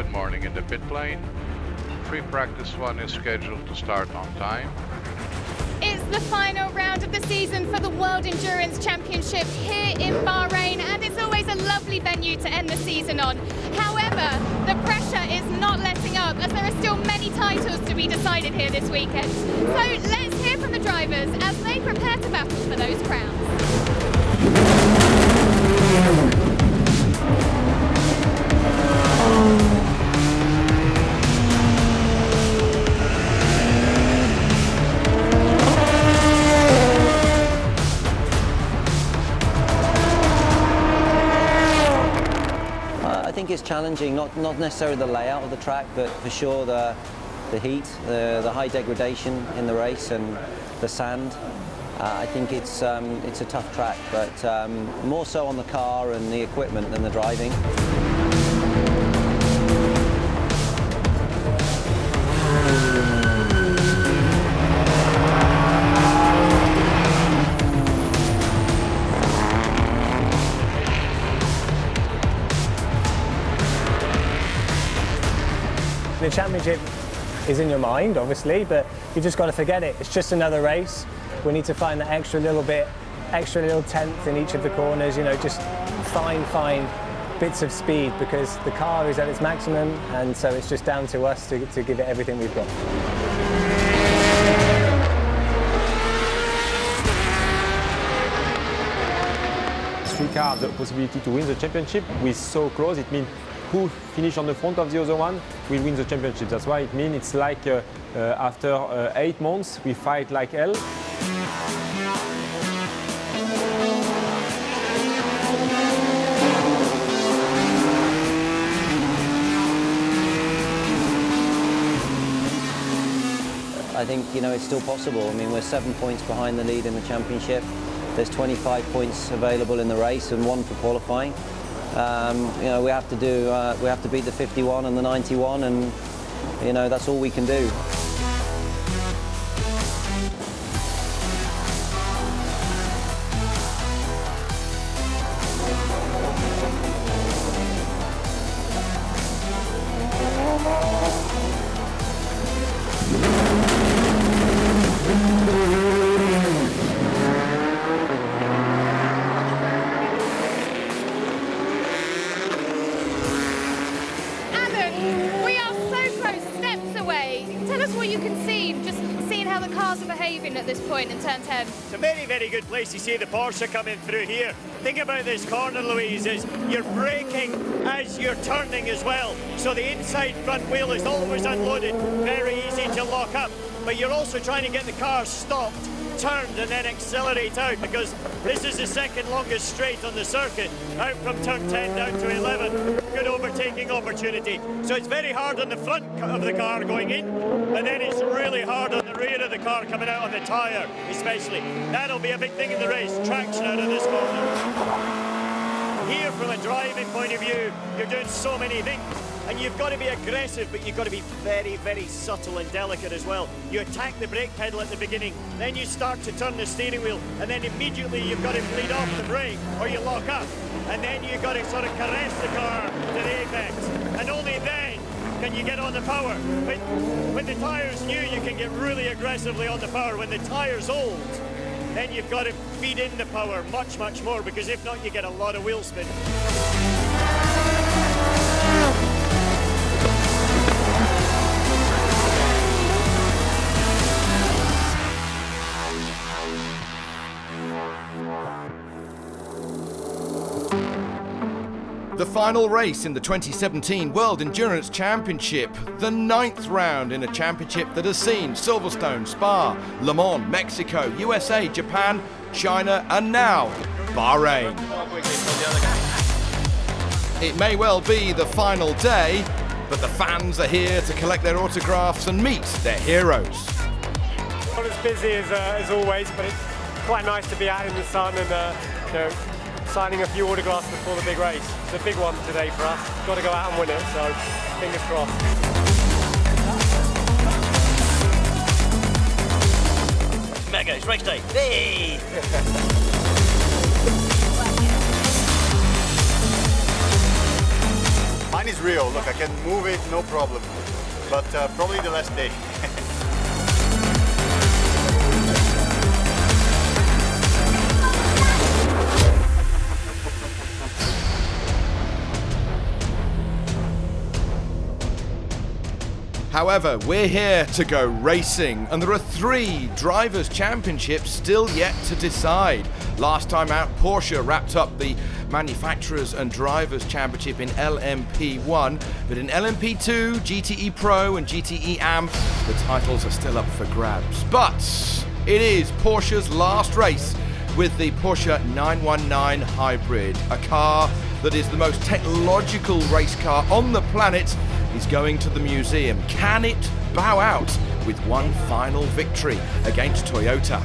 good morning in the pit lane. Pre-practice one is scheduled to start on time. It's the final round of the season for the World Endurance Championship here in Bahrain, and it's always a lovely venue to end the season on. However, the pressure is not letting up as there are still many titles to be decided here this weekend. So let's hear from the drivers as they prepare to battle for those crowns. I think it's challenging, not necessarily the layout of the track, but for sure the heat, the high degradation in the race and the sand. I think it's a tough track, but more so on the car and the equipment than the driving. The championship is in your mind, obviously, but you've just got to forget it. It's just another race. We need to find that extra little tenth in each of the corners, you know, just fine bits of speed, because the car is at its maximum, and so it's just down to us to give it everything we've got. Three cars have the possibility to win the championship. We're so close, it means who finish on the front of the other one will win the championship. That's why it means it's like after 8 months we fight like hell. I think, you know, it's still possible. I mean, we're 7 points behind the lead in the championship. There's 25 points available in the race and 1 for qualifying. You know, we have to beat the 51 and the 91, and you know, that's all we can do. At this point in turn 10. It's a very good place to see the Porsche coming through here. Think about this corner, Louise, is you're braking as you're turning as well. So the inside front wheel is always unloaded, very easy to lock up. But you're also trying to get the car stopped, turned and then accelerate out, because this is the second longest straight on the circuit, out from turn 10 down to 11. Good overtaking opportunity. So it's very hard on the front of the car going in, and then it's really hard on the rear of the car coming out on the tyre, especially. That'll be a big thing in the race, traction out of this corner. Here, from a driving point of view, you're doing so many things. And you've got to be aggressive, but you've got to be very subtle and delicate as well. You attack the brake pedal at the beginning, then you start to turn the steering wheel, and then immediately you've got to bleed off the brake, or you lock up. And then you've got to sort of caress the car to the apex. And only then can you get on the power. But when the tyre's new, you can get really aggressively on the power. When the tyre's old, then you've got to feed in the power much more, because if not, you get a lot of wheel spin. The final race in the 2017 World Endurance Championship, the 9th round in a championship that has seen Silverstone, Spa, Le Mans, Mexico, USA, Japan, China, and now Bahrain. It may well be the final day, but the fans are here to collect their autographs and meet their heroes. Not as busy as always, but it's quite nice to be out in the sun and you know, signing a few autographs before the big race. It's a big one today for us. Got to go out and win it, so fingers crossed. Mega, it's race day. Hey! My is real. Look, I can move it, no problem. But probably the last day. However, we're here to go racing, and there are 3 Drivers' Championships still yet to decide. Last time out, Porsche wrapped up the Manufacturers and Drivers' Championship in LMP1, but in LMP2, GTE Pro and GTE AM, the titles are still up for grabs. But it is Porsche's last race with the Porsche 919 Hybrid, a car that is the most technological race car on the planet, is going to the museum. Can it bow out with one final victory against Toyota?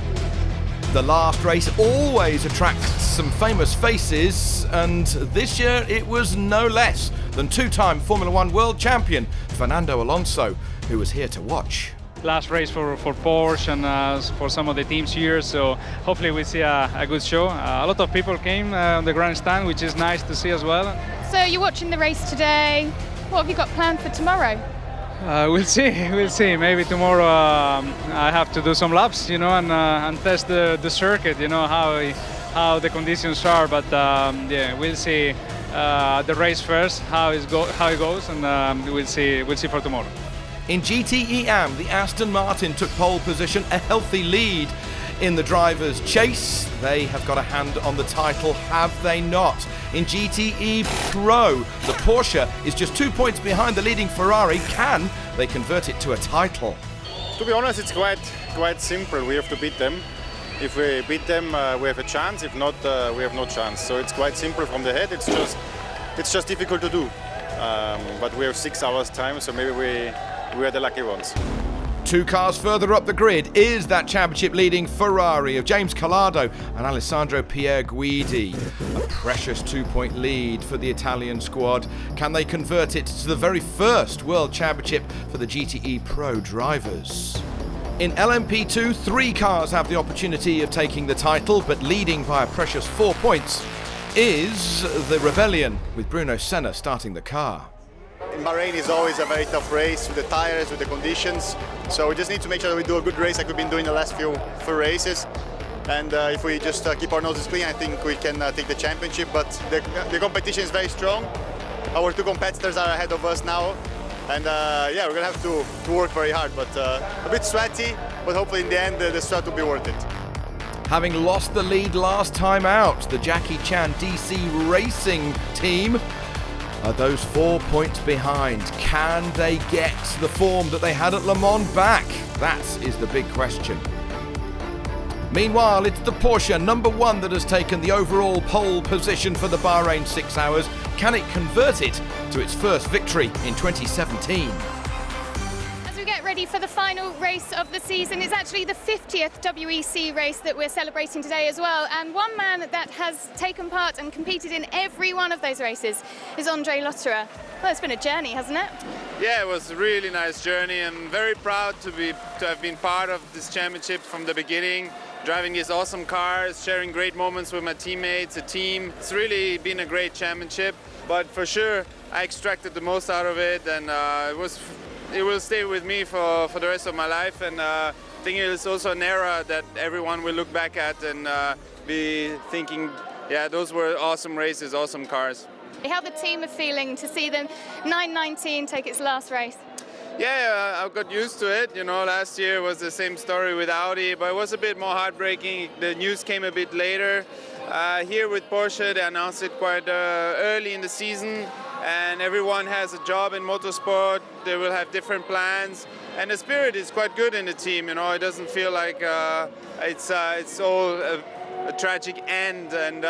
The last race always attracts some famous faces, and this year it was no less than 2-time Formula One world champion Fernando Alonso, who was here to watch. Last race for Porsche and for some of the teams here, so hopefully we see a good show. A lot of people came on the grandstand, which is nice to see as well. So you're watching the race today. What have you got planned for tomorrow? We'll see. Maybe tomorrow I have to do some laps, and test the circuit, how the conditions are. But yeah, we'll see the race first, how it goes, and we'll see for tomorrow. In GTE AM, the Aston Martin took pole position, a healthy lead in the drivers' chase. They have got a hand on the title, have they not? In GTE Pro, the Porsche is just 2 points behind the leading Ferrari. Can they convert it to a title? To be honest, it's quite simple. We have to beat them. If we beat them, we have a chance. If not, we have no chance. So it's quite simple from the head. It's just difficult to do. But we have 6 hours time, so maybe we are the lucky ones. 2 cars further up the grid is that championship-leading Ferrari of James Collado and Alessandro Pierguidi. A precious 2-point lead for the Italian squad. Can they convert it to the very first World Championship for the GTE Pro drivers? In LMP2, 3 cars have the opportunity of taking the title, but leading by a precious 4 points is the Rebellion, with Bruno Senna starting the car. In Bahrain is always a very tough race with the tires, with the conditions. So we just need to make sure that we do a good race like we've been doing the last few races. And if we just keep our noses clean, I think we can take the championship. But the competition is very strong. Our 2 competitors are ahead of us now. And yeah, we're going to have to work very hard. But a bit sweaty, but hopefully in the end the sweat will be worth it. Having lost the lead last time out, the Jackie Chan DC Racing team are those 4 points behind. Can they get the form that they had at Le Mans back? That is the big question. Meanwhile, it's the Porsche number 1 that has taken the overall pole position for the Bahrain 6 hours. Can it convert it to its first victory in 2017? Get ready for the final race of the season. It's actually the 50th WEC race that we're celebrating today as well, and one man that has taken part and competed in every one of those races is Andre Lotterer. Well, it's been a journey, hasn't it? Yeah, it was a really nice journey. I'm very proud to have been part of this championship from the beginning, driving these awesome cars, sharing great moments with my teammates, the team. It's really been a great championship, but for sure I extracted the most out of it, and it will stay with me for the rest of my life, and I think it is also an era that everyone will look back at and be thinking, yeah, those were awesome races, awesome cars. How the team are feeling to see the 919 take its last race? Yeah, I got used to it. Last year was the same story with Audi, but it was a bit more heartbreaking. The news came a bit later. Here with Porsche, they announced it quite early in the season, and everyone has a job in motorsport. They will have different plans, and the spirit is quite good in the team. It doesn't feel like it's all a tragic end, and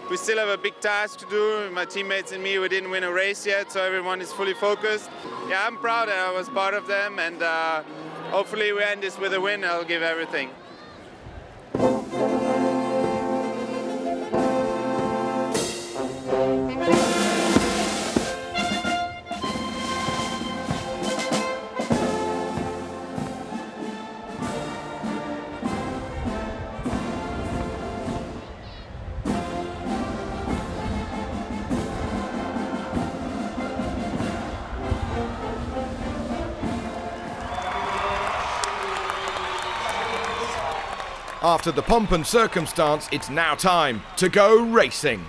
we still have a big task to do. My teammates and me, we didn't win a race yet, so everyone is fully focused. Yeah, I'm proud that I was part of them, and hopefully we end this with a win. I'll give everything. After the pomp and circumstance, it's now time to go racing.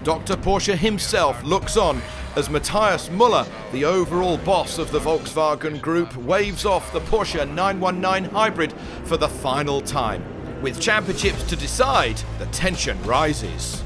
Dr. Porsche himself looks on as Matthias Müller, the overall boss of the Volkswagen Group, waves off the Porsche 919 Hybrid for the final time. With championships to decide, the tension rises.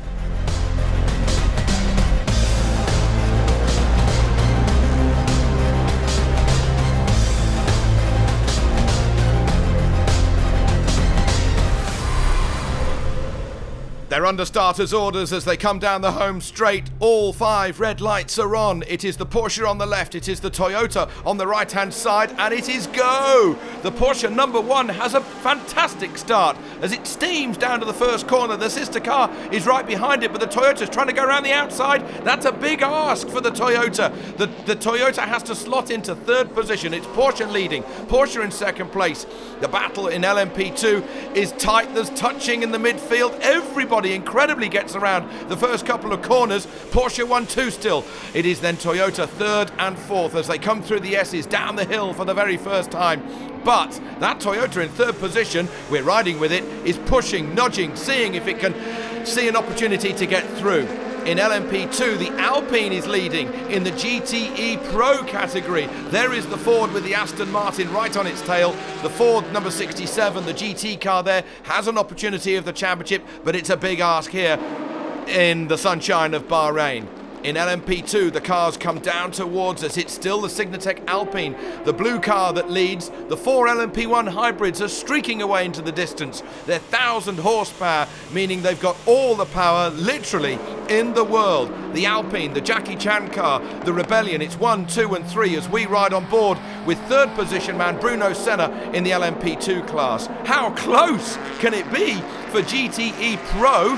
They're under starters' orders as they come down the home straight. All 5 red lights are on. It is the Porsche on the left, it is the Toyota on the right-hand side, and it is go! The Porsche number 1 has a fantastic start as it steams down to the first corner. The sister car is right behind it, but the Toyota's trying to go around the outside. That's a big ask for the Toyota. The Toyota has to slot into 3rd position. It's Porsche leading, Porsche in 2nd place. The battle in LMP2 is tight. There's touching in the midfield. Everybody incredibly gets around the first couple of corners. Porsche 1-2 still. It is then Toyota 3rd and 4th as they come through the S's down the hill for the very first time. But that Toyota in 3rd position, we're riding with it, is pushing, nudging, seeing if it can see an opportunity to get through. In LMP2, the Alpine is leading in the GTE Pro category. There is the Ford with the Aston Martin right on its tail. The Ford number 67, the GT car there, has an opportunity of the championship, but it's a big ask here in the sunshine of Bahrain. In LMP2, the cars come down towards us. It's still the Signatech Alpine, the blue car that leads. The 4 LMP1 hybrids are streaking away into the distance. They're 1,000 horsepower, meaning they've got all the power, literally, in the world. The Alpine, the Jackie Chan car, the Rebellion, it's 1, 2 and 3 as we ride on board with 3rd position man Bruno Senna in the LMP2 class. How close can it be for GTE Pro?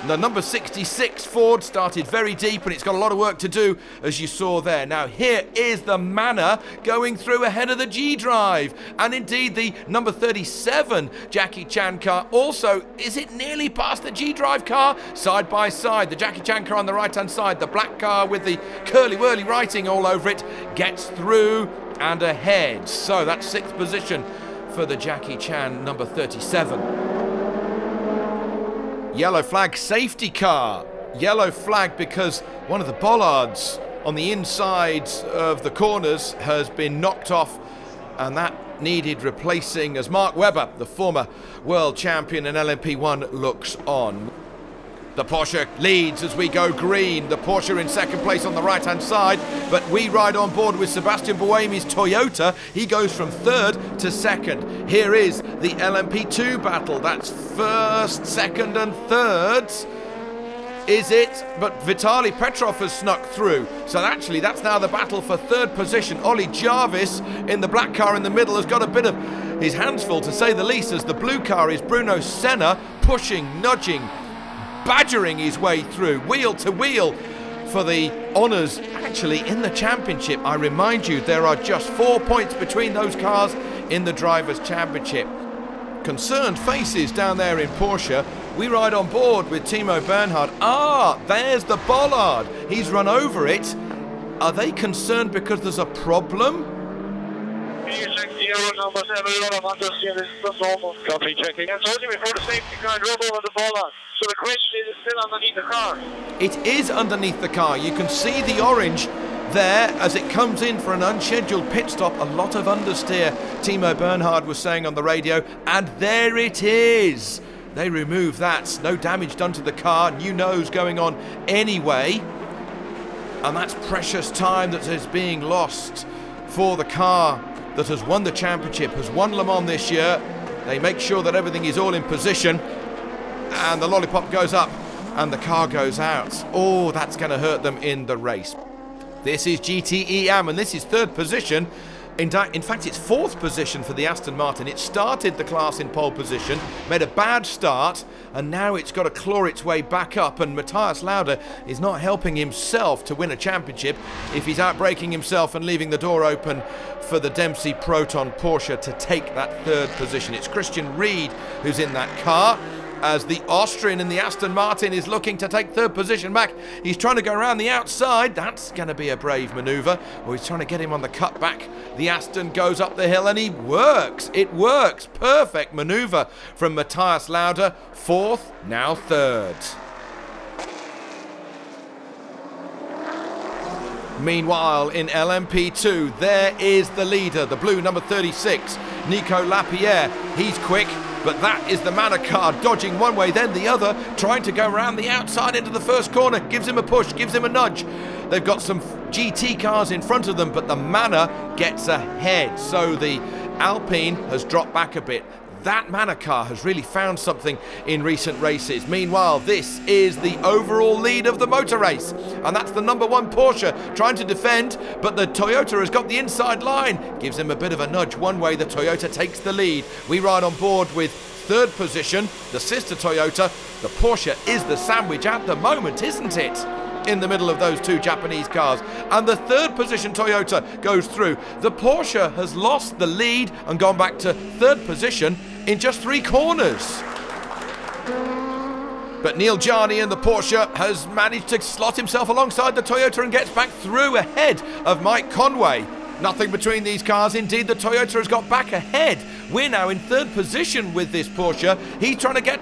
The number 66 Ford started very deep and it's got a lot of work to do, as you saw there. Now here is the Manor going through ahead of the G-Drive, and indeed the number 37 Jackie Chan car also, is it nearly past the G-Drive car? Side by side, the Jackie Chan car on the right hand side, the black car with the curly-whirly writing all over it, gets through and ahead. So that's 6th position for the Jackie Chan number 37. Yellow flag safety car. Yellow flag because one of the bollards on the inside of the corners has been knocked off, and that needed replacing as Mark Webber, the former world champion in LMP1, looks on. The Porsche leads as we go green. The Porsche in 2nd place on the right-hand side, but we ride on board with Sebastian Buemi's Toyota. He goes from 3rd to 2nd. Here is the LMP2 battle. That's 1st, 2nd and 3rd. Is it? But Vitaly Petrov has snuck through. So actually that's now the battle for 3rd position. Ollie Jarvis in the black car in the middle has got a bit of his hands full, to say the least, as the blue car is Bruno Senna pushing, nudging, badgering his way through, wheel to wheel for the honours actually in the championship. I remind you, there are just 4 points between those cars in the Drivers' Championship. Concerned faces down there in Porsche. We ride on board with Timo Bernhard. There's the bollard. He's run over it. Are they concerned because there's a problem? Copy, checking. I told you before the safety car drove over the bollard. So the question is, it's still underneath the car. It is underneath the car. You can see the orange there as it comes in for an unscheduled pit stop. A lot of understeer, Timo Bernhard was saying on the radio, and there it is. They remove that. No damage done to the car. New nose going on anyway. And that's precious time that is being lost for the car that has won the championship, has won Le Mans this year. They make sure that everything is all in position, and the lollipop goes up and the car goes out. Oh, that's going to hurt them in the race. This is GTE Am, and this is 3rd position In fact, it's 4th position for the Aston Martin. It started the class in pole position, made a bad start, and now it's got to claw its way back up. And Matthias Lauda is not helping himself to win a championship if he's outbraking himself and leaving the door open for the Dempsey Proton Porsche to take that 3rd position. It's Christian Ried who's in that car, as the Austrian in the Aston Martin is looking to take 3rd position back. He's trying to go around the outside. That's going to be a brave manoeuvre. Or he's trying to get him on the cutback. The Aston goes up the hill and he works. It works. Perfect manoeuvre from Matthias Lauda. 4th, now 3rd. Meanwhile, in LMP2, there is the leader, the blue number 36, Nico Lapierre. He's quick, but that is the Manor car dodging one way, then the other, trying to go around the outside into the first corner. Gives him a push, gives him a nudge. They've got some GT cars in front of them, but the Manor gets ahead. So the Alpine has dropped back a bit. That Manor car has really found something in recent races. Meanwhile, this is the overall lead of the motor race, and that's the number 1 Porsche trying to defend, but the Toyota has got the inside line. Gives him a bit of a nudge one way. The Toyota takes the lead. We ride on board with 3rd position, the sister Toyota. The Porsche is the sandwich at the moment, isn't it? In the middle of those 2 Japanese cars, and the 3rd position Toyota goes through. The Porsche has lost the lead and gone back to 3rd position in just 3 corners. But Neil Jarni in the Porsche has managed to slot himself alongside the Toyota and gets back through ahead of Mike Conway. Nothing between these cars. Indeed, the Toyota has got back ahead. We're now in 3rd position with this Porsche. He's trying to get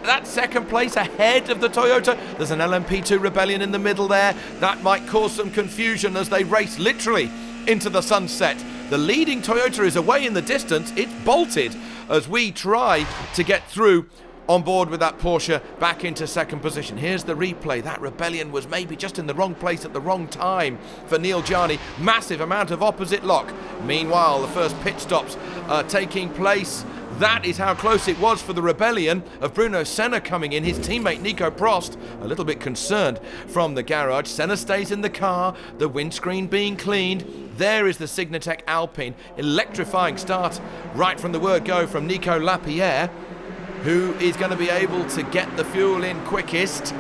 that 2nd place ahead of the Toyota. There's an LMP2 rebellion in the middle there. That might cause some confusion as they race literally into the sunset. The leading Toyota is away in the distance. It's bolted as we try to get through on board with that Porsche back into 2nd position. Here's the replay. That rebellion was maybe just in the wrong place at the wrong time for Neil Jarni. Massive amount of opposite lock. Meanwhile, the first pit stops are taking place. That is how close it was for the rebellion of Bruno Senna coming in. His teammate Nico Prost, a little bit concerned from the garage. Senna stays in the car, the windscreen being cleaned. There is the Signatech Alpine. Electrifying start right from the word go from Nico Lapierre, who is going to be able to get the fuel in quickest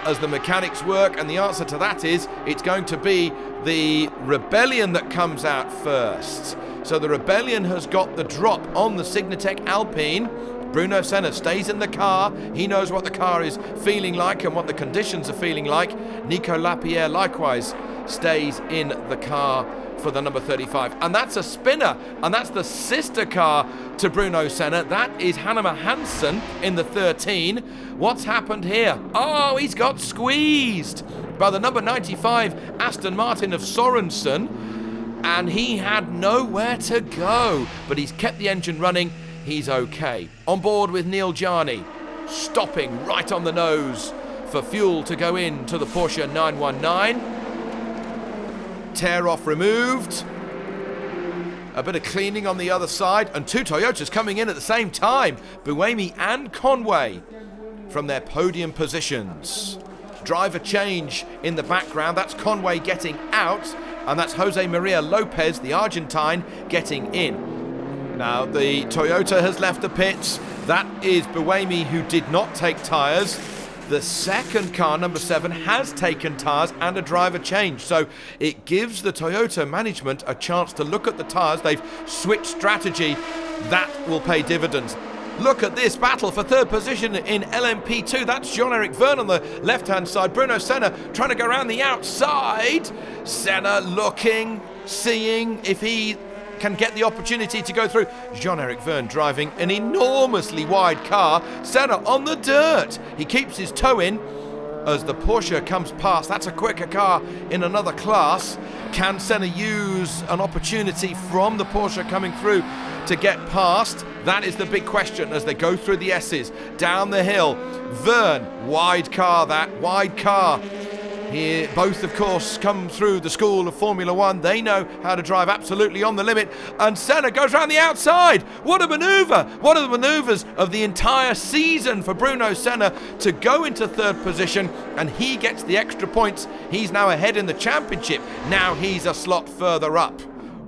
as the mechanics work. And the answer to that is it's going to be the rebellion that comes out first. So the rebellion has got the drop on the Signatech Alpine. Bruno Senna stays in the car. He knows what the car is feeling like and what the conditions are feeling like. Nico Lapierre likewise stays in the car for the number 35. And that's a spinner, and that's the sister car to Bruno Senna. That is Hanema Hansen in the 13. What's happened here? Oh, he's got squeezed by the number 95 Aston Martin of Sorensen, and he had nowhere to go, but he's kept the engine running. He's okay. On board with Neil Jarni, stopping right on the nose for fuel to go in to the Porsche 919. Tear off removed. A bit of cleaning on the other side, and 2 Toyotas coming in at the same time. Buemi and Conway from their podium positions. Driver change in the background. That's Conway getting out, and that's José María López, the Argentine, getting in. Now the Toyota has left the pits. That is Buemi, who did not take tyres. The second car, number 7, has taken tyres and a driver change. So it gives the Toyota management a chance to look at the tyres. They've switched strategy. That will pay dividends. Look at this battle for 3rd position in LMP2. That's Jean-Eric Vergne on the left-hand side. Bruno Senna trying to go around the outside. Senna looking, seeing if he can get the opportunity to go through. Jean-Eric Vergne driving an enormously wide car. Senna on the dirt. He keeps his toe in as the Porsche comes past. That's a quicker car in another class. Can Senna use an opportunity from the Porsche coming through to get past? That is the big question as they go through the S's down the hill. Vergne, wide car, that wide car. Here, both, of course, come through the school of Formula One. They know how to drive absolutely on the limit. And Senna goes around the outside. What a manoeuvre! One of the manoeuvres of the entire season for Bruno Senna to go into 3rd position, and he gets the extra points. He's now ahead in the championship. Now he's a slot further up.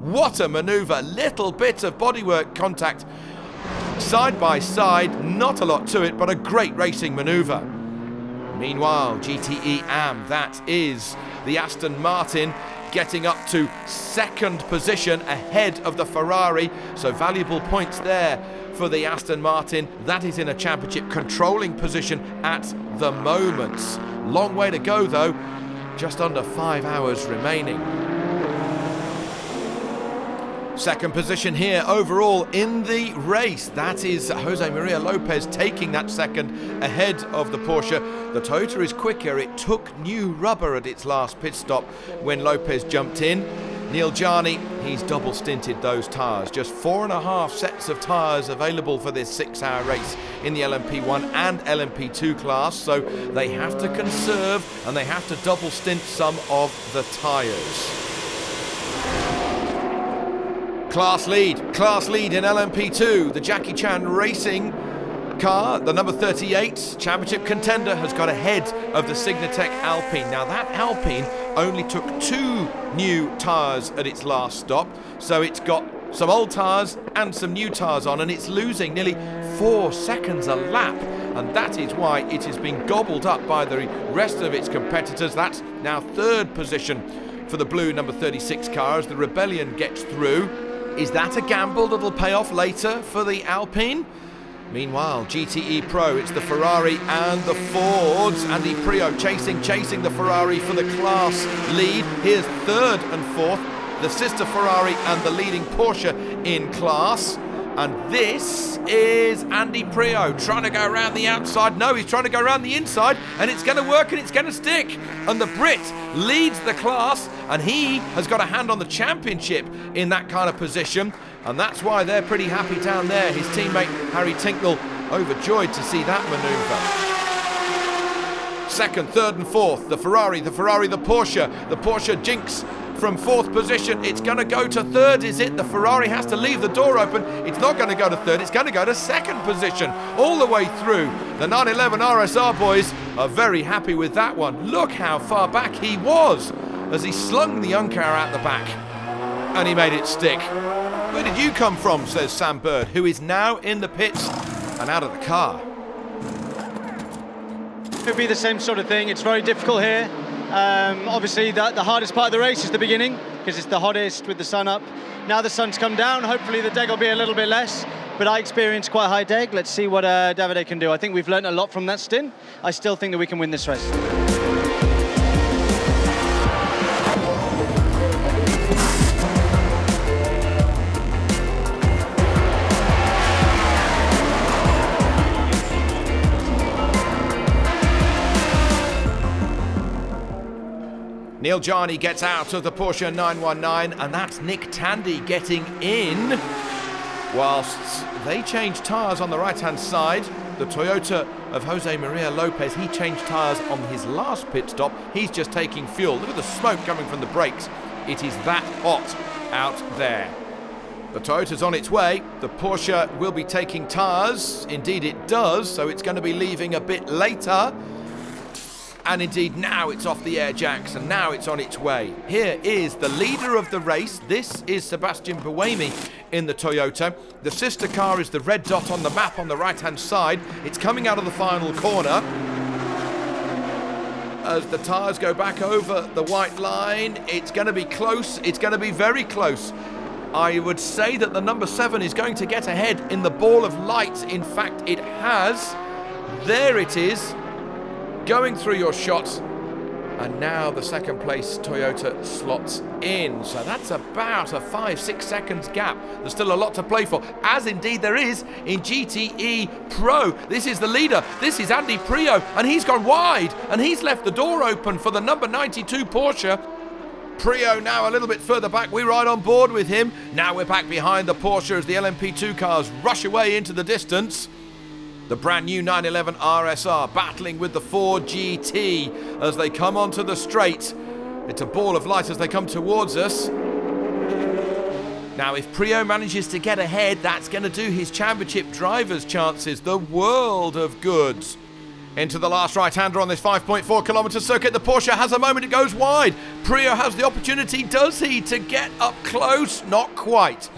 What a manoeuvre, little bit of bodywork contact side by side, not a lot to it, but a great racing manoeuvre. Meanwhile, GTE AM, that is the Aston Martin, getting up to second position ahead of the Ferrari, so valuable points there for the Aston Martin. That is in a championship controlling position at the moment. Long way to go though, just under 5 hours remaining. Second position here overall in the race. That is José María López taking that second ahead of the Porsche. The Toyota is quicker. It took new rubber at its last pit stop when López jumped in. Neil Jarni, he's double stinted those tyres. Just 4.5 sets of tyres available for this 6-hour race in the LMP1 and LMP2 class. So they have to conserve and they have to double stint some of the tyres. Class lead in LMP2. The Jackie Chan Racing car, the number 38 championship contender, has got ahead of the Signatech Alpine. Now that Alpine only took 2 new tyres at its last stop, so it's got some old tyres and some new tyres on, and it's losing nearly 4 seconds a lap, and that is why it is being gobbled up by the rest of its competitors. That's now third position for the blue number 36 car as the Rebellion gets through. Is that a gamble that'll pay off later for the Alpine? Meanwhile, GTE Pro, it's the Ferrari and the Fords. Andy Priaulx chasing the Ferrari for the class lead. Here's third and fourth, the sister Ferrari and the leading Porsche in class. And this is Andy Priaulx trying to go around the outside. No, he's trying to go around the inside, and it's going to work and it's going to stick. And the Brit leads the class, and he has got a hand on the championship in that kind of position. And that's why they're pretty happy down there. His teammate Harry Tincknell overjoyed to see that manoeuvre. Second, third and fourth, the Ferrari, the Porsche. The Porsche jinx from fourth position. It's going to go to third, is it? The Ferrari has to leave the door open. It's not going to go to third, it's going to go to second position all the way through. The 911 RSR boys are very happy with that one. Look how far back he was as he slung the young car out the back, and he made it stick. Where did you come from, says Sam Bird, who is now in the pits and out of the car. It'll be the same sort of thing. It's very difficult here. Obviously, the hardest part of the race is the beginning, because it's the hottest with the sun up. Now the sun's come down, hopefully the deg will be a little bit less, but I experienced quite a high deg. Let's see what Davide can do. I think we've learned a lot from that stint. I still think that we can win this race. Neil Jarni gets out of the Porsche 919, and that's Nick Tandy getting in. Whilst they change tyres on the right-hand side, the Toyota of José María López, he changed tyres on his last pit stop. He's just taking fuel. Look at the smoke coming from the brakes. It is that hot out there. The Toyota's on its way. The Porsche will be taking tyres. Indeed it does, so it's going to be leaving a bit later. And indeed now it's off the air jacks, and now it's on its way. Here is the leader of the race. This is Sebastian Buemi in the Toyota. The sister car is the red dot on the map on the right-hand side. It's coming out of the final corner. As the tyres go back over the white line, it's going to be close. It's going to be very close. I would say that the number 7 is going to get ahead in the ball of light. In fact, it has. There it is, going through your shots, and now the second place Toyota slots in. So that's about a 5-6 seconds gap. There's still a lot to play for, as indeed there is in GTE Pro. This is the leader. This is Andy Priaulx, and he's gone wide, and he's left the door open for the number 92 Porsche. Priaulx now a little bit further back. We're right on board with him. Now we're back behind the Porsche as the LMP2 cars rush away into the distance. The brand new 911 RSR battling with the Ford GT as they come onto the straight. It's a ball of light as they come towards us. Now, if Priaulx manages to get ahead, that's going to do his championship driver's chances the world of good. Into the last right-hander on this 5.4 kilometre circuit. The Porsche has a moment, it goes wide. Priaulx has the opportunity, does he, to get up close? Not quite.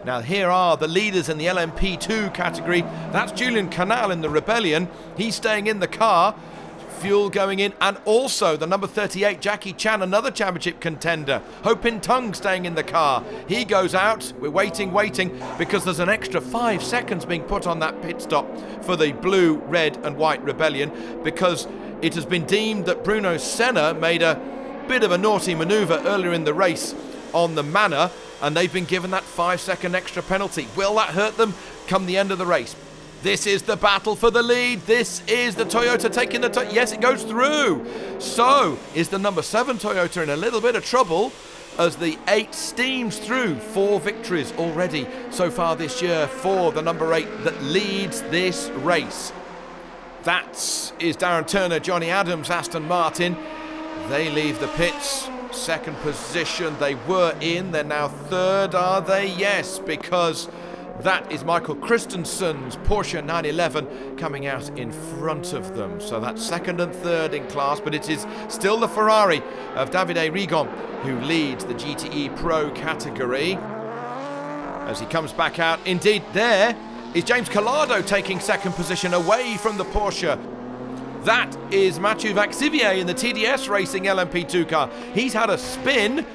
Now here are the leaders in the LMP2 category. That's Julian Canal in the Rebellion. He's staying in the car. Fuel going in, and also the number 38 Jackie Chan, another championship contender. Ho Pin Tung staying in the car. He goes out. We're waiting because there's an extra 5 seconds being put on that pit stop for the blue, red and white Rebellion, because it has been deemed that Bruno Senna made a bit of a naughty manoeuvre earlier in the race on the Manor, and they've been given that 5-second extra penalty. Will that hurt them come the end of the race? This is the battle for the lead. This is the Toyota taking the... yes, it goes through. So is the number 7 Toyota in a little bit of trouble as the 8 steams through. 4 victories already so far this year for the number 8 that leads this race. That is Darren Turner, Johnny Adams, Aston Martin. They leave the pits. Second position they were in. They're now third, are they? Yes, because... that is Michael Christensen's Porsche 911 coming out in front of them. So that's second and third in class, but it is still the Ferrari of Davide Rigon who leads the GTE Pro category. As he comes back out, indeed there is James Collado taking second position away from the Porsche. That is Mathieu Vaxivier in the TDS Racing LMP2 car. He's had a spin.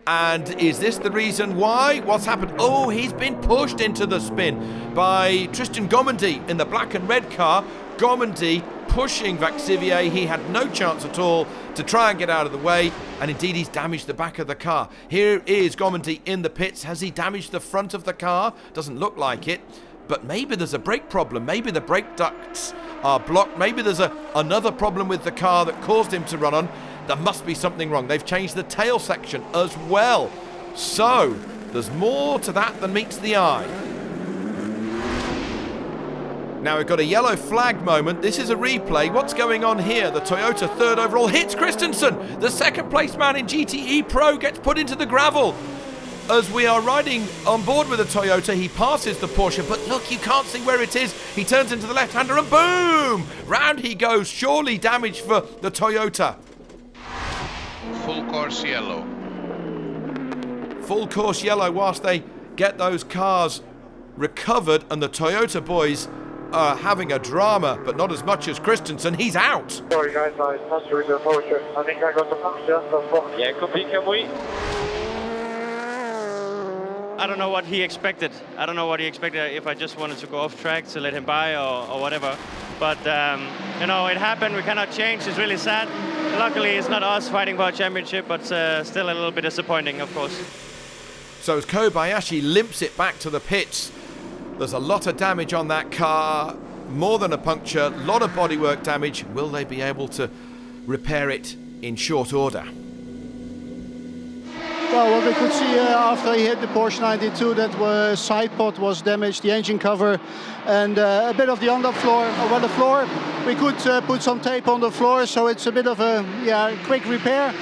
And is this the reason why? What's happened? Oh, he's been pushed into the spin by Tristan Gomendy in the black and red car. Gomendy pushing Vaxivier. He had no chance at all to try and get out of the way. And indeed, he's damaged the back of the car. Here is Gomendy in the pits. Has he damaged the front of the car? Doesn't look like it. But maybe there's a brake problem. Maybe the brake ducts are blocked. Maybe there's another problem with the car that caused him to run on. There must be something wrong. They've changed the tail section as well. So, there's more to that than meets the eye. Now we've got a yellow flag moment. This is a replay. What's going on here? The Toyota third overall hits Christensen. The second place man in GTE Pro gets put into the gravel. As we are riding on board with the Toyota, he passes the Porsche, but look, you can't see where it is. He turns into the left-hander and boom! Round he goes. Surely damage for the Toyota. Full course yellow. Full course yellow whilst they get those cars recovered, and the Toyota boys are having a drama, but not as much as Christensen. He's out. Sorry guys, I passed through the Porsche. I think I got the puncture. Yeah, copy, can we? I don't know what he expected. I don't know what he expected, if I just wanted to go off track to let him by or whatever. But, you know, it happened. We cannot change. It's really sad. Luckily, it's not us fighting for a championship, but still a little bit disappointing, of course. So as Kobayashi limps it back to the pits, there's a lot of damage on that car, more than a puncture, a lot of bodywork damage. Will they be able to repair it in short order? Well, what we could see after he hit the Porsche 92, that side pod was damaged, the engine cover, and a bit of the underfloor, or the floor. We could put some tape on the floor, so it's a bit of a quick repair.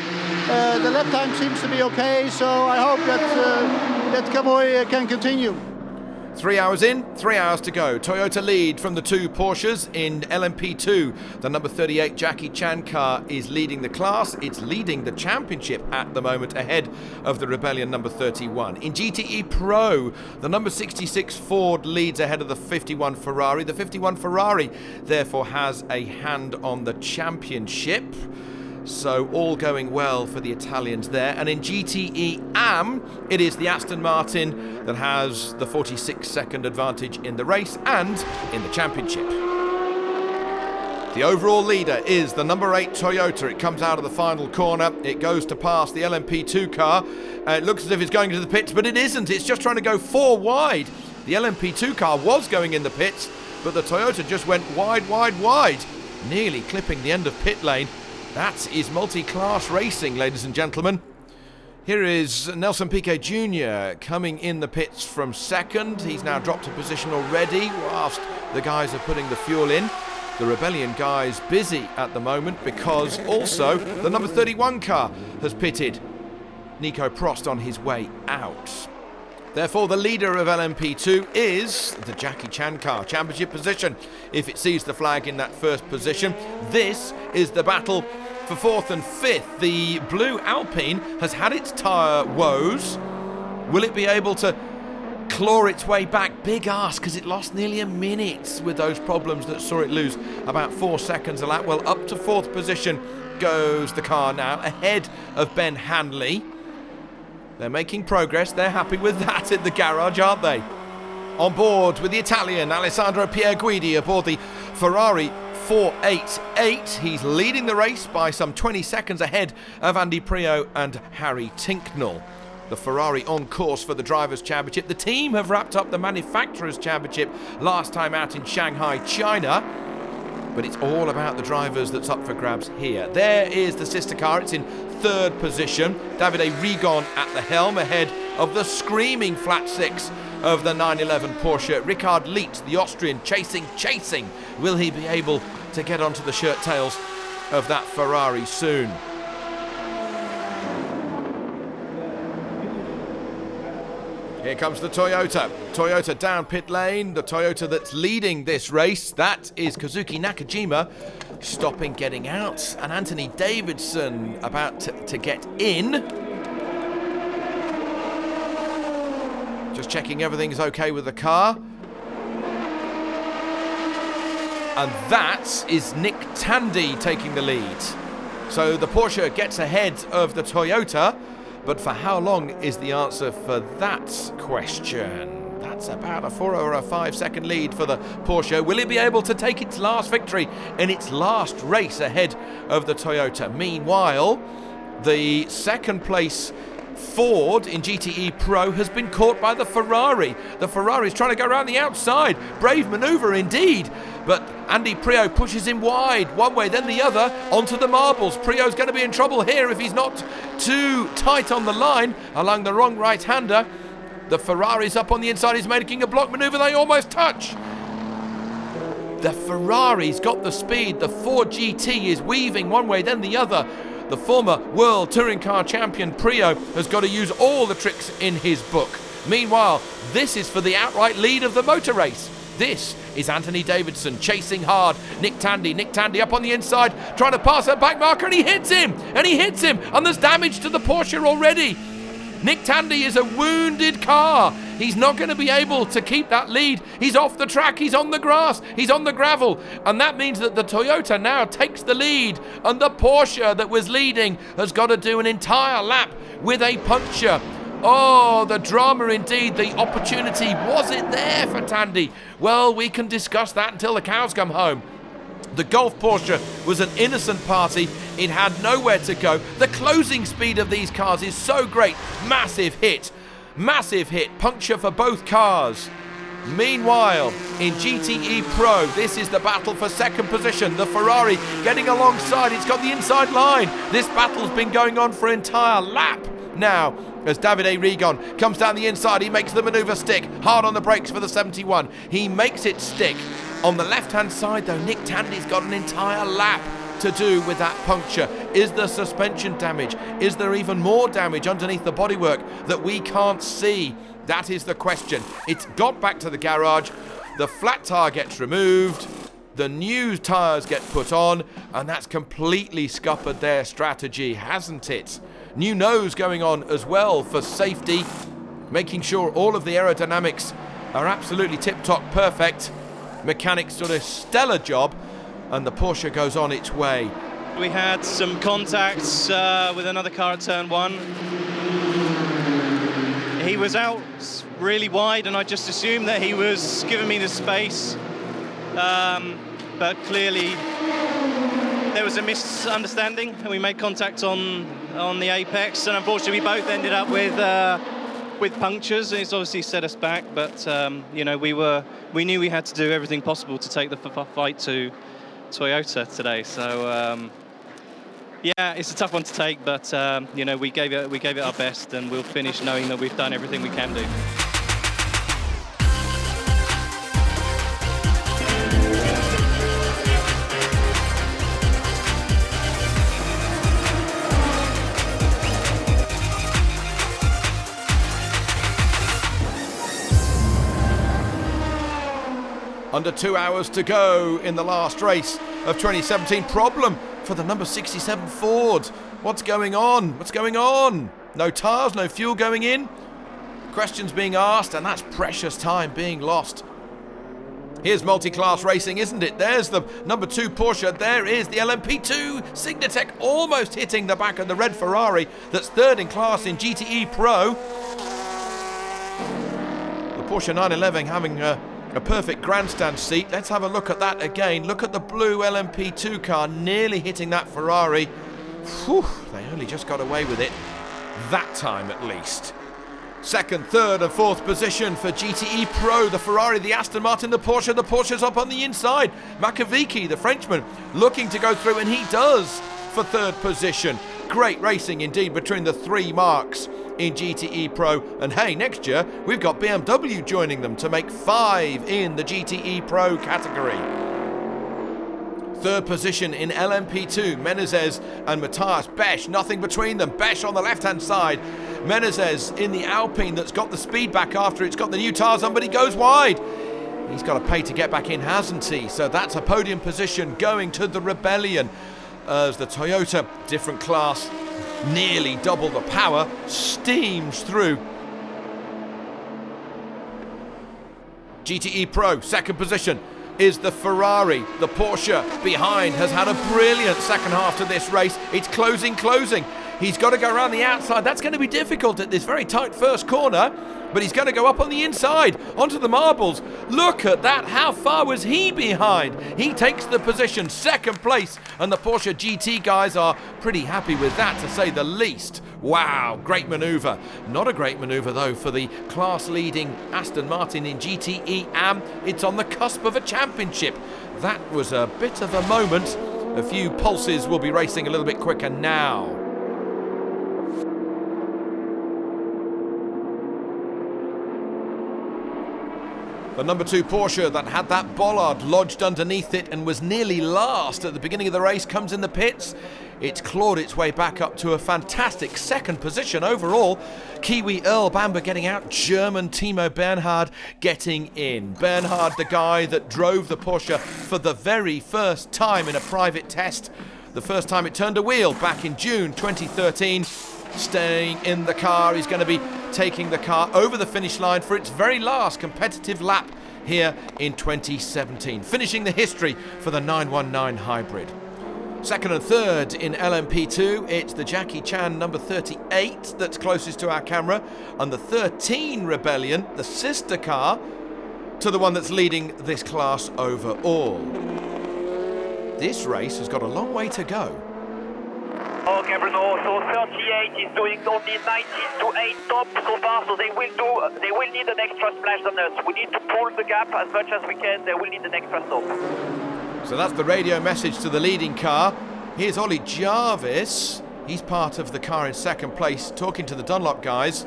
The lap time seems to be okay, so I hope that Kamui can continue. 3 hours in, 3 hours to go. Toyota lead from the 2 Porsches in LMP2. The number 38 Jackie Chan car is leading the class. It's leading the championship at the moment, ahead of the Rebellion number 31. In GTE Pro, the number 66 Ford leads ahead of the 51 Ferrari. The 51 Ferrari, therefore, has a hand on the championship. So all going well for the Italians there. And in GTE AM, it is the Aston Martin that has the 46-second advantage in the race and in the championship. The overall leader is the number 8 Toyota. It comes out of the final corner. It goes to pass the LMP2 car. It looks as if it's going into the pits, but it isn't. It's just trying to go 4 wide. The LMP2 car was going in the pits, but the Toyota just went wide, nearly clipping the end of pit lane. That is multi-class racing, ladies and gentlemen. Here is Nelson Piquet Jr. coming in the pits from second. He's now dropped a position already whilst the guys are putting the fuel in. The Rebellion guys busy at the moment because also the number 31 car has pitted. Nico Prost on his way out. Therefore, the leader of LMP2 is the Jackie Chan car, championship position. If it sees the flag in that first position, this is the battle for 4th and 5th. The blue Alpine has had its tyre woes. Will it be able to claw its way back? Big ask, because it lost nearly a minute with those problems that saw it lose about 4 seconds a lap. Well, up to 4th position goes the car now, ahead of Ben Hanley. They're making progress. They're happy with that in the garage, aren't they? On board with the Italian Alessandro Pierguidi aboard the Ferrari 488. He's leading the race by some 20 seconds ahead of Andy Prio and Harry Tinknell. The Ferrari on course for the Drivers' Championship. The team have wrapped up the Manufacturers' Championship last time out in Shanghai, China. But it's all about the drivers that's up for grabs here. There is the sister car. It's in 3rd position. Davide Rigon at the helm, ahead of the screaming flat 6 of the 911 Porsche. Richard Liet, the Austrian, chasing. Will he be able to get onto the shirt tails of that Ferrari soon? Here comes the Toyota. Toyota down pit lane. The Toyota that's leading this race, that is Kazuki Nakajima, stopping, getting out. And Anthony Davidson about to get in. Just checking everything's okay with the car. And that is Nick Tandy taking the lead. So the Porsche gets ahead of the Toyota. But for how long is the answer for that question? That's about a 4 or a 5 second lead for the Porsche. Will it be able to take its last victory in its last race ahead of the Toyota? Meanwhile, the 2nd place Ford in GTE Pro has been caught by the Ferrari. The Ferrari's trying to go around the outside. Brave manoeuvre indeed. But Andy Prio pushes him wide, one way then the other, onto the marbles. Prio's going to be in trouble here if he's not too tight on the line along the wrong right-hander. The Ferrari's up on the inside. He's making a block manoeuvre. They almost touch. The Ferrari's got the speed. The Ford GT is weaving one way then the other. The former World Touring Car Champion Prio has got to use all the tricks in his book. Meanwhile, this is for the outright lead of the motor race. This is Anthony Davidson chasing hard. Nick Tandy up on the inside, trying to pass that back marker, and he hits him, and there's damage to the Porsche already. Nick Tandy is a wounded car. He's not going to be able to keep that lead. He's off the track, he's on the grass, he's on the gravel, and that means that the Toyota now takes the lead, and the Porsche that was leading has got to do an entire lap with a puncture. Oh, the drama indeed, the opportunity. Was it there for Tandy? Well, we can discuss that until the cows come home. The Golf Porsche was an innocent party. It had nowhere to go. The closing speed of these cars is so great. Massive hit, puncture for both cars. Meanwhile, in GTE Pro, this is the battle for 2nd position. The Ferrari getting alongside. It's got the inside line. This battle's been going on for an entire lap now. As Davide Rigon comes down the inside, he makes the manoeuvre stick. Hard on the brakes for the 71. He makes it stick. On the left-hand side, though, Nick Tandy's got an entire lap to do with that puncture. Is there suspension damage? Is there even more damage underneath the bodywork that we can't see? That is the question. It's got back to the garage. The flat tyre gets removed. The new tyres get put on, and that's completely scuppered their strategy, hasn't it? New nose going on as well for safety, making sure all of the aerodynamics are absolutely tip-top perfect. Mechanics did a stellar job, and the Porsche goes on its way. We had some contacts with another car at turn 1. He was out really wide, and I just assumed that he was giving me the space. But clearly there was a misunderstanding, and we made contact on the apex, and unfortunately we both ended up with punctures, and it's obviously set us back. But you know, we knew we had to do everything possible to take the fight to Toyota today. So yeah, it's a tough one to take, but you know, we gave it our best, and we'll finish knowing that we've done everything we can do. Under 2 hours to go in the last race of 2017. Problem for the number 67 Ford. What's going on? What's going on? No tires, no fuel going in. Questions being asked, and that's precious time being lost. Here's multi-class racing, isn't it? There's the number 2 Porsche. There is the LMP2 Signatech almost hitting the back of the red Ferrari that's third in class in GTE Pro. The Porsche 911 having a perfect grandstand seat. Let's have a look at that again. Look at the blue LMP2 car nearly hitting that Ferrari. Whew, they only just got away with it. That time at least. Second, third and fourth position for GTE Pro, the Ferrari, the Aston Martin, the Porsche. The Porsche's up on the inside. Makovici, the Frenchman, looking to go through, and he does for third position. Great racing indeed between the 3 marks in GTE Pro. And hey, next year we've got BMW joining them to make 5 in the GTE Pro category. Third position in LMP2, Menezes and Matthias Besch, nothing between them. Besch on the left-hand side. Menezes in the Alpine that's got the speed back after it's got the new tyres on, but he goes wide. He's got to pay to get back in, hasn't he? So that's a podium position going to the Rebellion as the Toyota, different class, nearly double the power, steams through. GTE Pro, second position is the Ferrari. The Porsche behind has had a brilliant second half to this race. It's closing. He's got to go around the outside. That's going to be difficult at this very tight first corner, but he's going to go up on the inside onto the marbles. Look at that. How far was he behind? He takes the position, second place, and the Porsche GT guys are pretty happy with that, to say the least. Wow, great manoeuvre. Not a great manoeuvre, though, for the class-leading Aston Martin in GTE Am. It's on the cusp of a championship. That was a bit of a moment. A few pulses will be racing a little bit quicker now. The number 2 Porsche that had that bollard lodged underneath it and was nearly last at the beginning of the race comes in the pits. It's clawed its way back up to a fantastic second position overall. Kiwi Earl Bamber getting out, German Timo Bernhard getting in. Bernhard, the guy that drove the Porsche for the very first time in a private test. The first time it turned a wheel back in June 2013. Staying in the car, he's going to be taking the car over the finish line for its very last competitive lap here in 2017, finishing the history for the 919 hybrid. Second and third in LMP2, it's the Jackie Chan number 38 that's closest to our camera, and the 13 Rebellion, the sister car to the one that's leading this class overall. This race has got a long way to go. Okay, Bruno, so 38 is doing only 19 to 8 top so far, so they will need an extra splash on us. We need to pull the gap as much as we can. They will need an extra stop. So that's the radio message to the leading car. Here's Ollie Jarvis. He's part of the car in second place, talking to the Dunlop guys.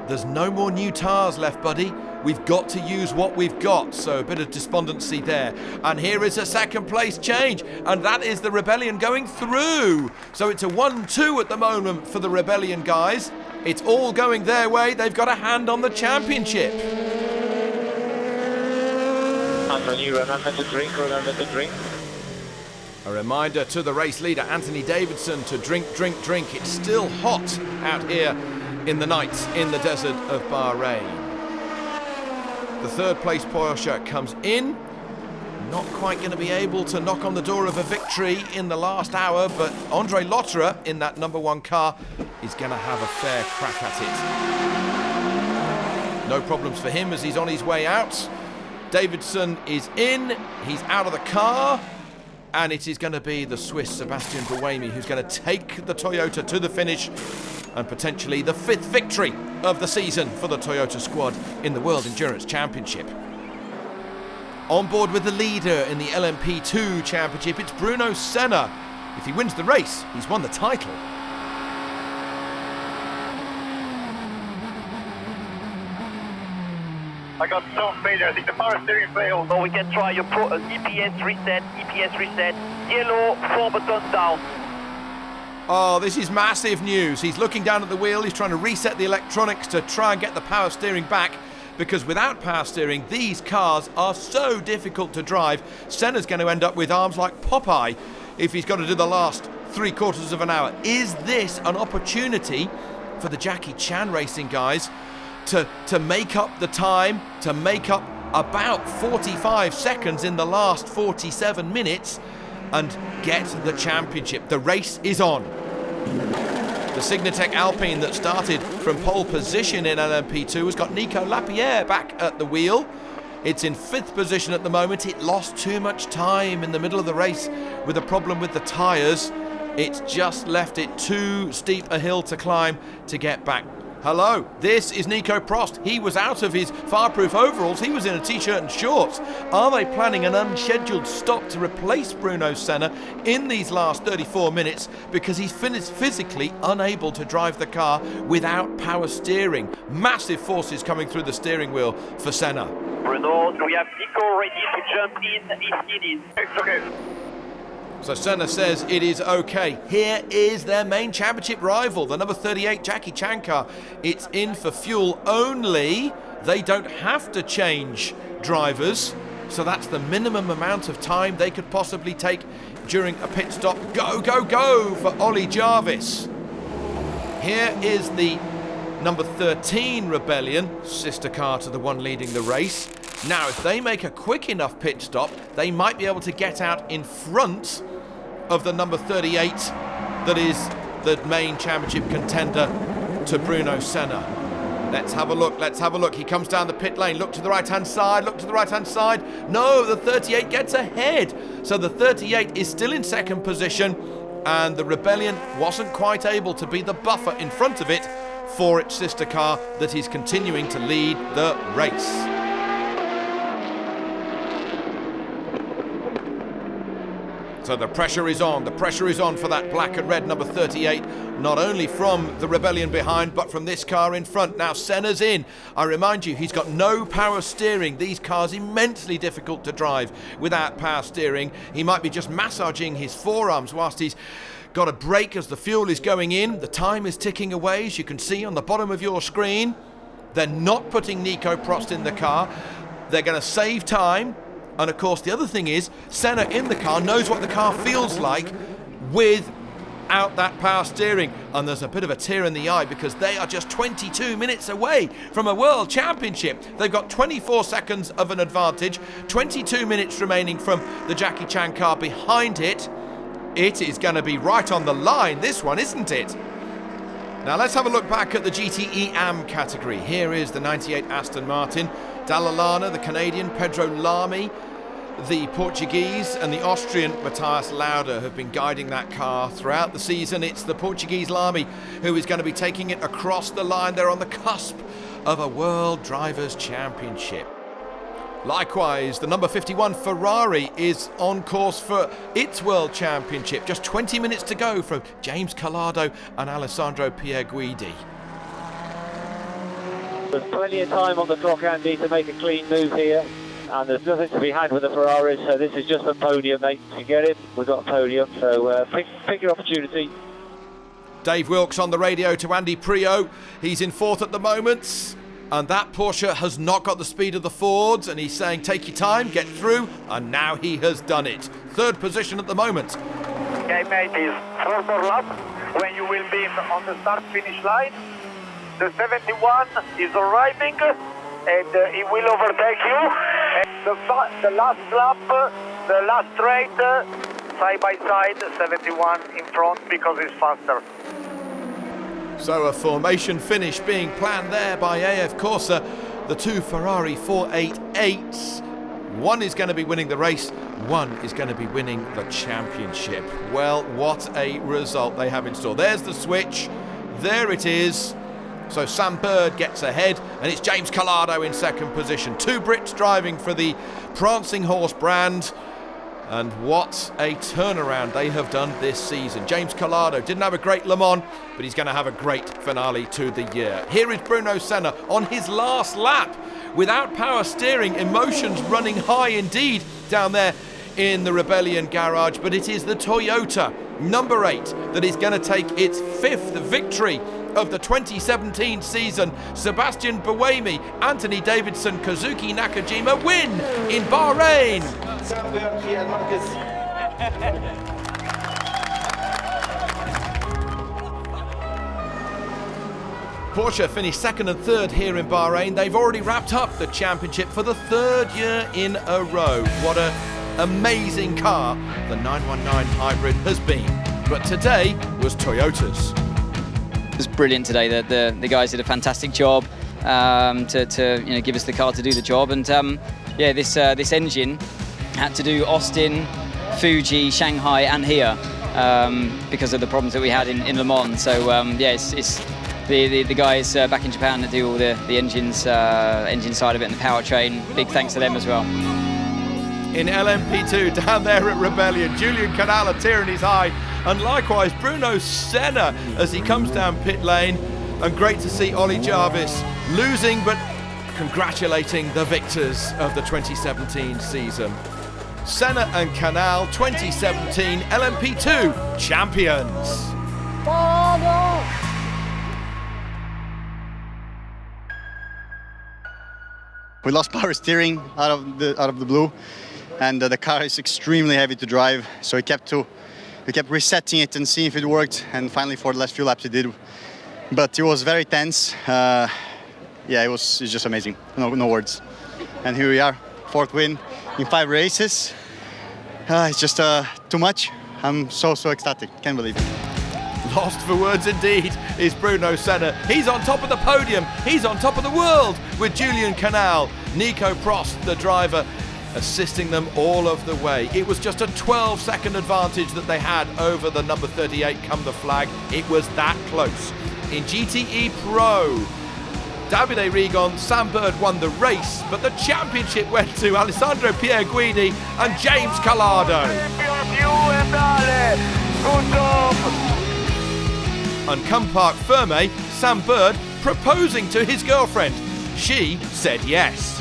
There's no more new tyres left, buddy. We've got to use what we've got. So a bit of despondency there. And here is a second place change. And that is the Rebellion going through. So it's a 1-2 at the moment for the Rebellion guys. It's all going their way. They've got a hand on the championship. Anthony, remember to drink. A reminder to the race leader, Anthony Davidson, to drink. It's still hot out here in the night in the desert of Bahrain. The third place Porsche comes in. Not quite going to be able to knock on the door of a victory in the last hour, but Andre Lotterer in that number 1 car is going to have a fair crack at it. No problems for him as he's on his way out. Davidson is in, he's out of the car, and it is going to be the Swiss Sebastian Buemi who's going to take the Toyota to the finish and potentially the 5th victory of the season for the Toyota squad in the World Endurance Championship. On board with the leader in the LMP2 Championship, it's Bruno Senna. If he wins the race, he's won the title. I got some failure. I think the power steering failed. So we can try your EPS reset. Yellow, 4 buttons down. Oh, this is massive news. He's looking down at the wheel. He's trying to reset the electronics to try and get the power steering back. because without power steering, these cars are so difficult to drive. Senna's going to end up with arms like Popeye if he's got to do the last 3/4 of an hour. Is this an opportunity for the Jackie Chan Racing guys to make up the time, to make up about 45 seconds in the last 47 minutes and get the championship? The race is on. The Signatech Alpine that started from pole position in LMP2 has got Nico Lapierre back at the wheel. It's in 5th position at the moment. It lost too much time in the middle of the race with a problem with the tyres. It's just left it too steep a hill to climb to get back. Hello, this is Nico Prost. He was out of his fireproof overalls. He was in a t-shirt and shorts. Are they planning an unscheduled stop to replace Bruno Senna in these last 34 minutes because he's physically unable to drive the car without power steering? Massive forces coming through the steering wheel for Senna. Bruno, we have Nico ready to jump in if needed. It's okay. So Senna says it is okay. Here is their main championship rival, the number 38 Jackie Chan car. It's in for fuel only. They don't have to change drivers, so that's the minimum amount of time they could possibly take during a pit stop. Go, go, go for Ollie Jarvis. Here is the number 13 Rebellion, sister car to the one leading the race. Now, if they make a quick enough pit stop, they might be able to get out in front of the number 38 that is the main championship contender to Bruno Senna. Let's have a look, let's have a look. He comes down the pit lane. Look to the right-hand side, look to the right-hand side. No, the 38 gets ahead. So the 38 is still in 2nd position, and the Rebellion wasn't quite able to be the buffer in front of it for its sister car that is continuing to lead the race. So the pressure is on for that black and red number 38, not only from the Rebellion behind, but from this car in front. Now Senna's in. I remind you, he's got no power steering. These cars immensely difficult to drive without power steering. He might be just massaging his forearms whilst he's got a brake as the fuel is going in. The time is ticking away, as you can see on the bottom of your screen. They're not putting Nico Prost in the car. They're going to save time. And of course, the other thing is, Senna in the car knows what the car feels like without that power steering. And there's a bit of a tear in the eye because they are just 22 minutes away from a world championship. They've got 24 seconds of an advantage, 22 minutes remaining from the Jackie Chan car behind it. It is going to be right on the line, this one, isn't it? Now let's have a look back at the GTE AM category. Here is the 98 Aston Martin. Dalla, Lana, the Canadian, Pedro Lamy, the Portuguese, and the Austrian Matthias Lauda have been guiding that car throughout the season. It's the Portuguese Lamy who is going to be taking it across the line. They're on the cusp of a World Drivers' Championship. Likewise, the number 51 Ferrari is on course for its World Championship. Just 20 minutes to go from James Collado and Alessandro Pierguidi. There's plenty of time on the clock, Andy, to make a clean move here. And there's nothing to be had with the Ferraris, so this is just a podium, mate. If you get it, we've got a podium, so pick your opportunity. Dave Wilkes on the radio to Andy Prio. He's in 4th at the moment. And that Porsche has not got the speed of the Fords, and he's saying take your time, get through, and now he has done it. 3rd position at the moment. Okay, mate, is 4 more laps when you will be on the start-finish line. The 71 is arriving, and he will overtake you. And the last lap, the last straight, side by side, 71 in front because it's faster. So a formation finish being planned there by AF Corsa. The 2 Ferrari 488s. One is going to be winning the race, one is going to be winning the championship. Well, what a result they have in store. There's the switch. There it is. So Sam Bird gets ahead, and it's James Collado in 2nd position. 2 Brits driving for the Prancing Horse brand. And what a turnaround they have done this season. James Collado didn't have a great Le Mans, but he's going to have a great finale to the year. Here is Bruno Senna on his last lap. Without power steering, emotions running high indeed down there in the Rebellion garage. But it is the Toyota number 8 that is going to take its 5th victory of the 2017 season. Sebastian Buemi, Anthony Davidson, Kazuki Nakajima win in Bahrain. Porsche finished second and third here in Bahrain. They've already wrapped up the championship for the third year in a row. What an amazing car the 919 Hybrid has been. But today was Toyota's. It was brilliant today. The guys did a fantastic job to give us the car to do the job. And yeah, this engine had to do Austin, Fuji, Shanghai, and here because of the problems that we had in Le Mans. So yeah, it's the guys back in Japan that do all the engine side of it and the powertrain. Big thanks to them as well. In LMP2 down there at Rebellion, Julian Canal a tear in his eye, and likewise Bruno Senna as he comes down pit lane. And great to see Ollie Jarvis losing but congratulating the victors of the 2017 season. Senna and Canal 2017 LMP2 champions. We lost power steering out of the blue, and the car is extremely heavy to drive. So we kept resetting it and seeing if it worked. And finally, for the last few laps, it did. But it was very tense. Yeah, it's just amazing. No words. And here we are, 4th win in 5 races. It's just too much. I'm so ecstatic. Can't believe it. Lost for words indeed is Bruno Senna. He's on top of the podium. He's on top of the world with Julian Canal. Nico Prost, the driver, assisting them all of the way. It was just a 12-second advantage that they had over the number 38 come the flag. It was that close. In GTE Pro, Davide Rigon, Sam Bird won the race, but the championship went to Alessandro Pierguidi and James Calado. And come Parc Ferme, Sam Bird proposing to his girlfriend. She said yes.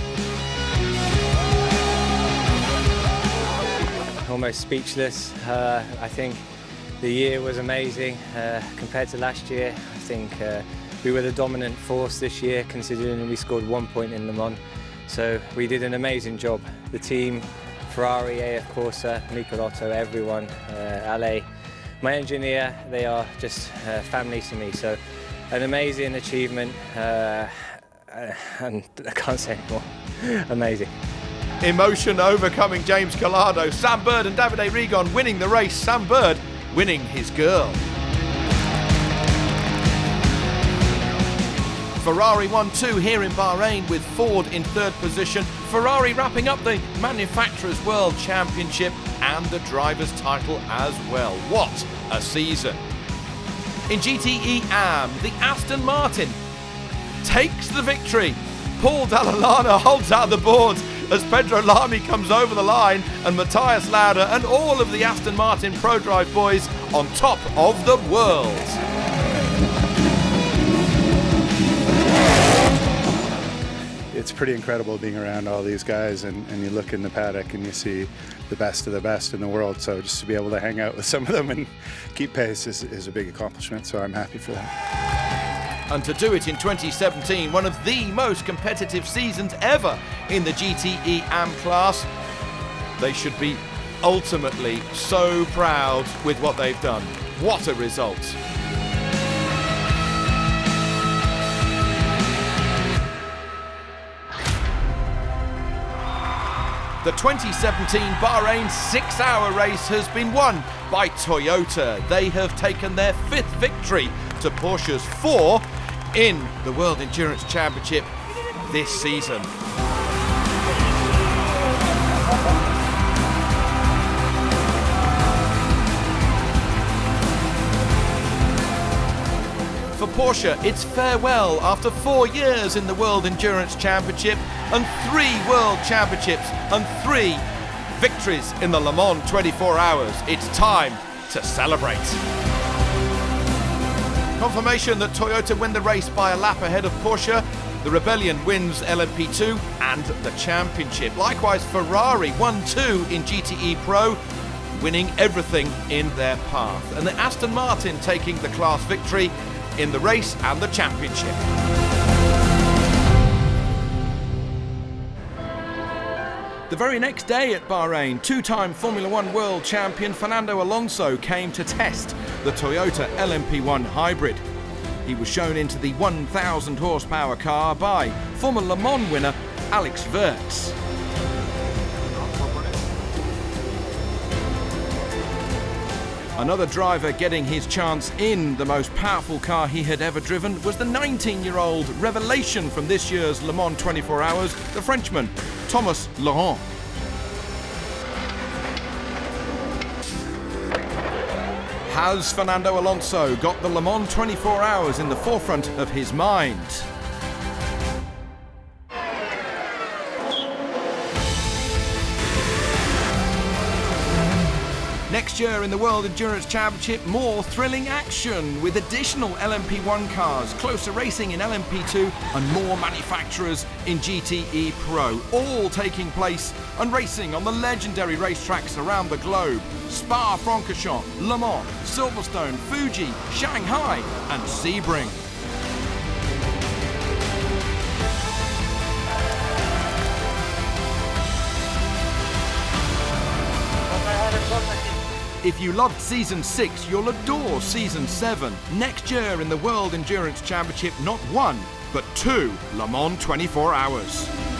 Almost speechless. I think the year was amazing compared to last year. I think we were the dominant force this year, considering we scored 1 point in Le Mans. So we did an amazing job. The team, Ferrari, AF Corsa, Nicolotto, everyone, Ale. My engineer, they are just family to me, so an amazing achievement, and I can't say more. Amazing. Emotion overcoming James Calado, Sam Bird and Davide Rigon winning the race, Sam Bird winning his girl. Ferrari won 2 here in Bahrain with Ford in 3rd position. Ferrari wrapping up the Manufacturers' World Championship and the Drivers' title as well. What a season. In GTE AM, the Aston Martin takes the victory. Paul Dalla holds out the boards as Pedro Lamy comes over the line, and Matthias Lauda and all of the Aston Martin ProDrive boys on top of the world. It's pretty incredible being around all these guys, and you look in the paddock and you see the best of the best in the world. So just to be able to hang out with some of them and keep pace is a big accomplishment, so I'm happy for that. And to do it in 2017, one of the most competitive seasons ever in the GTE AM class, they should be ultimately so proud with what they've done. What a result. The 2017 Bahrain 6-hour race has been won by Toyota. They have taken their 5th victory to Porsche's 4 in the World Endurance Championship this season. For Porsche, it's farewell after 4 years in the World Endurance Championship and 3 World Championships and 3 victories in the Le Mans 24 hours. It's time to celebrate. Confirmation that Toyota win the race by a lap ahead of Porsche. The Rebellion wins LMP2 and the championship. Likewise, Ferrari won 2 in GTE Pro, winning everything in their path. And the Aston Martin taking the class victory in the race and the championship. The very next day at Bahrain, two-time Formula One world champion Fernando Alonso came to test the Toyota LMP1 hybrid. He was shown into the 1,000 horsepower car by former Le Mans winner Alex Wurz. Another driver getting his chance in the most powerful car he had ever driven was the 19-year-old revelation from this year's Le Mans 24 Hours, the Frenchman Thomas Laurent. Has Fernando Alonso got the Le Mans 24 Hours in the forefront of his mind? Next year in the World Endurance Championship, more thrilling action with additional LMP1 cars, closer racing in LMP2 and more manufacturers in GTE Pro, all taking place and racing on the legendary racetracks around the globe. Spa-Francorchamps, Le Mans, Silverstone, Fuji, Shanghai and Sebring. If you loved Season 6, you'll adore Season 7. Next year in the World Endurance Championship, not one, but two Le Mans 24 Hours.